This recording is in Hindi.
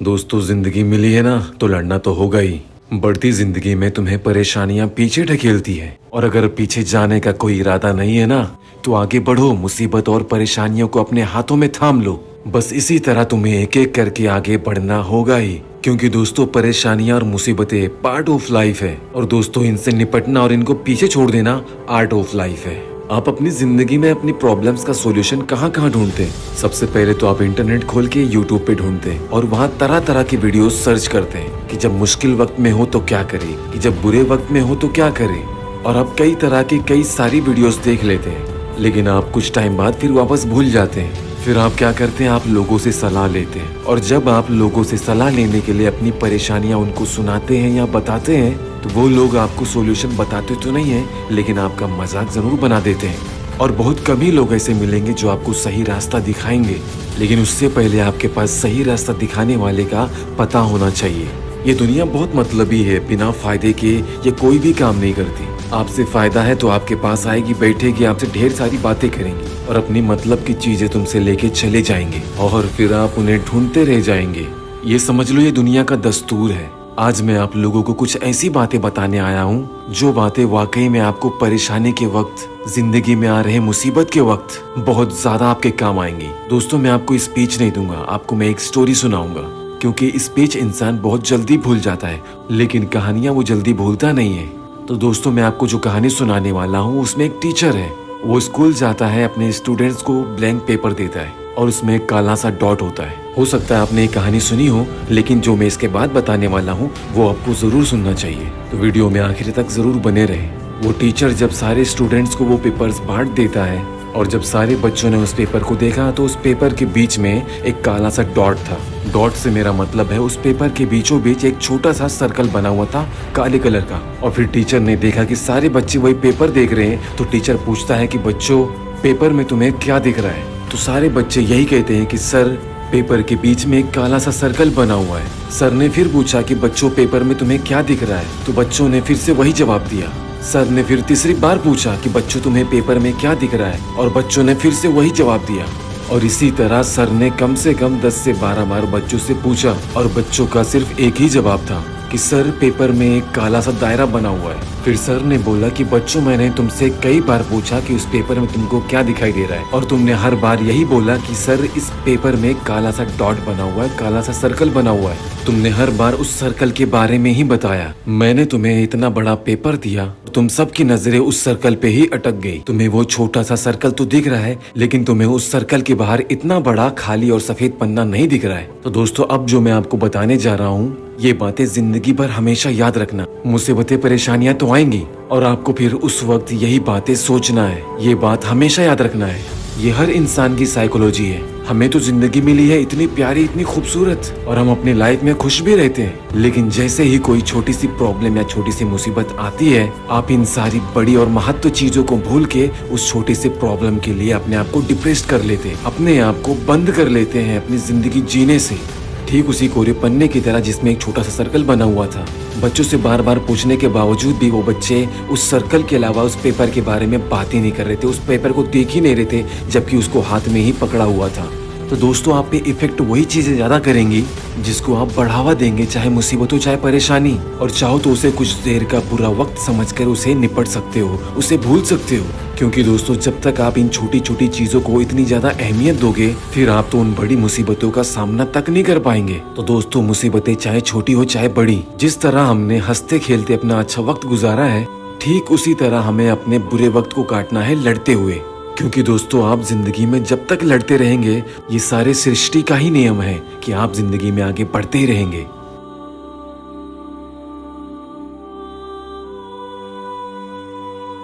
दोस्तों, जिंदगी मिली है ना तो लड़ना तो होगा ही। बढ़ती जिंदगी में तुम्हें परेशानियां पीछे ढकेलती है और अगर पीछे जाने का कोई इरादा नहीं है ना तो आगे बढ़ो, मुसीबत और परेशानियों को अपने हाथों में थाम लो। बस इसी तरह तुम्हें एक एक करके आगे बढ़ना होगा ही, क्योंकि दोस्तों परेशानियां और मुसीबतें पार्ट ऑफ लाइफ है और दोस्तों इनसे निपटना और इनको पीछे छोड़ देना आर्ट ऑफ लाइफ है। आप अपनी जिंदगी में अपनी प्रॉब्लम्स का सॉल्यूशन कहाँ कहाँ ढूंढते हैं? सबसे पहले तो आप इंटरनेट खोल के यूट्यूब पे ढूंढते हैं और वहाँ तरह तरह की वीडियोस सर्च करते हैं कि जब मुश्किल वक्त में हो तो क्या करें, कि जब बुरे वक्त में हो तो क्या करें। और आप कई तरह की कई सारी वीडियोस देख लेते हैं, लेकिन आप कुछ टाइम बाद फिर वापस भूल जाते हैं। फिर आप क्या करते हैं? आप लोगों से सलाह लेते हैं और जब आप लोगों से सलाह लेने के लिए अपनी परेशानियां उनको सुनाते हैं या बताते हैं तो वो लोग आपको सॉल्यूशन बताते तो नहीं है, लेकिन आपका मजाक जरूर बना देते हैं। और बहुत कम ही लोग ऐसे मिलेंगे जो आपको सही रास्ता दिखाएंगे, लेकिन उससे पहले आपके पास सही रास्ता दिखाने वाले का पता होना चाहिए। ये दुनिया बहुत मतलबी है, बिना फायदे के ये कोई भी काम नहीं करती। आपसे फायदा है तो आपके पास आएगी, बैठेगी, आपसे ढेर सारी बातें करेंगी और अपनी मतलब की चीजें तुमसे लेके चले जाएंगे और फिर आप उन्हें ढूंढते रह जाएंगे। ये समझ लो, ये दुनिया का दस्तूर है। आज मैं आप लोगों को कुछ ऐसी बातें बताने आया हूँ जो बातें वाकई में आपको परेशानी के वक्त, जिंदगी में आ रहे मुसीबत के वक्त बहुत ज्यादा आपके काम आएंगी। दोस्तों, मैं आपको स्पीच नहीं दूंगा, आपको मैं एक स्टोरी सुनाऊंगा, क्योंकि स्पीच इंसान बहुत जल्दी भूल जाता है लेकिन कहानियां वो जल्दी भूलता नहीं है। तो दोस्तों, मैं आपको जो कहानी सुनाने वाला हूँ उसमें एक टीचर है। वो स्कूल जाता है, अपने स्टूडेंट्स को ब्लैंक पेपर देता है और उसमें एक काला सा डॉट होता है। हो सकता है आपने ये कहानी सुनी हो, लेकिन जो मैं इसके बाद बताने वाला हूँ वो आपको जरूर सुनना चाहिए, तो वीडियो में आखिर तक जरूर बने रहे। वो टीचर जब सारे स्टूडेंट्स को वो पेपर्स बांट देता है और जब सारे बच्चों ने उस पेपर को देखा तो उस पेपर के बीच में एक काला सा डॉट था। डॉट से मेरा मतलब है उस पेपर के बीचों बीच एक छोटा सा सर्कल बना हुआ था काले कलर का। और फिर टीचर ने देखा कि सारे बच्चे वही पेपर देख रहे हैं, तो टीचर पूछता है कि बच्चों, पेपर में तुम्हें क्या दिख रहा है? तो सारे बच्चे यही कहते हैं कि सर, पेपर के बीच में एक काला सा सर्कल बना हुआ है। सर ने फिर पूछा कि बच्चों, पेपर में तुम्हें क्या दिख रहा है? तो बच्चों ने फिर से वही जवाब दिया। सर ने फिर तीसरी बार पूछा कि बच्चों, तुम्हें पेपर में क्या दिख रहा है? और बच्चों ने फिर से वही जवाब दिया। और इसी तरह सर ने कम से कम 10 से 12 बार बच्चों से पूछा और बच्चों का सिर्फ एक ही जवाब था कि सर, पेपर में एक काला सा दायरा बना हुआ है। फिर सर ने बोला कि बच्चों, मैंने तुमसे कई बार पूछा कि उस पेपर में तुमको क्या दिखाई दे रहा है और तुमने हर बार यही बोला कि सर, इस पेपर में काला सा डॉट बना हुआ है, काला सा सर्कल बना हुआ है। तुमने हर बार उस सर्कल के बारे में ही बताया। मैंने तुम्हें इतना बड़ा पेपर दिया, तुम सबकी नजरें उस सर्कल पे ही अटक गई। तुम्हें वो छोटा सा सर्कल तो दिख रहा है, लेकिन तुम्हें उस सर्कल के बाहर इतना बड़ा खाली और सफेद पन्ना नहीं दिख रहा है। तो दोस्तों, अब जो मैं आपको बताने जा रहा हूँ ये बातें जिंदगी भर हमेशा याद रखना। मुसीबतें, परेशानियां तो आएंगी और आपको फिर उस वक्त यही बातें सोचना है, ये बात हमेशा याद रखना है। ये हर इंसान की साइकोलॉजी है। हमें तो जिंदगी मिली है इतनी प्यारी, इतनी खूबसूरत, और हम अपनी लाइफ में खुश भी रहते हैं, लेकिन जैसे ही कोई छोटी सी प्रॉब्लम या छोटी सी मुसीबत आती है, आप इन सारी बड़ी और महत्व चीजों को भूल के उस छोटी सी प्रॉब्लम के लिए अपने आप को डिप्रेस कर लेते हैं, अपने आप को बंद कर लेते हैं अपनी जिंदगी जीने से। ठीक उसी कोरे पन्ने की तरह जिसमें एक छोटा सा सर्कल बना हुआ था। बच्चों से बार बार पूछने के बावजूद भी वो बच्चे उस सर्कल के अलावा उस पेपर के बारे में बात ही नहीं कर रहे थे, उस पेपर को देख ही नहीं रहे थे, जबकि उसको हाथ में ही पकड़ा हुआ था। तो दोस्तों, आप पे इफेक्ट वही चीजें ज्यादा करेंगी जिसको आप बढ़ावा देंगे, चाहे मुसीबत हो चाहे परेशानी। और चाहो तो उसे कुछ देर का बुरा वक्त समझकर उसे निपट सकते हो, उसे भूल सकते हो। क्योंकि दोस्तों, जब तक आप इन छोटी छोटी चीजों को इतनी ज्यादा अहमियत दोगे, फिर आप तो उन बड़ी मुसीबतों का सामना तक नहीं कर पाएंगे। तो दोस्तों, मुसीबतें चाहे छोटी हो चाहे बड़ी, जिस तरह हमने हंसते खेलते अपना अच्छा वक्त गुजारा है, ठीक उसी तरह हमें अपने बुरे वक्त को काटना है लड़ते हुए। क्योंकि दोस्तों, आप जिंदगी में जब तक लड़ते रहेंगे, ये सारे सृष्टि का ही नियम है कि आप जिंदगी में आगे बढ़ते ही रहेंगे।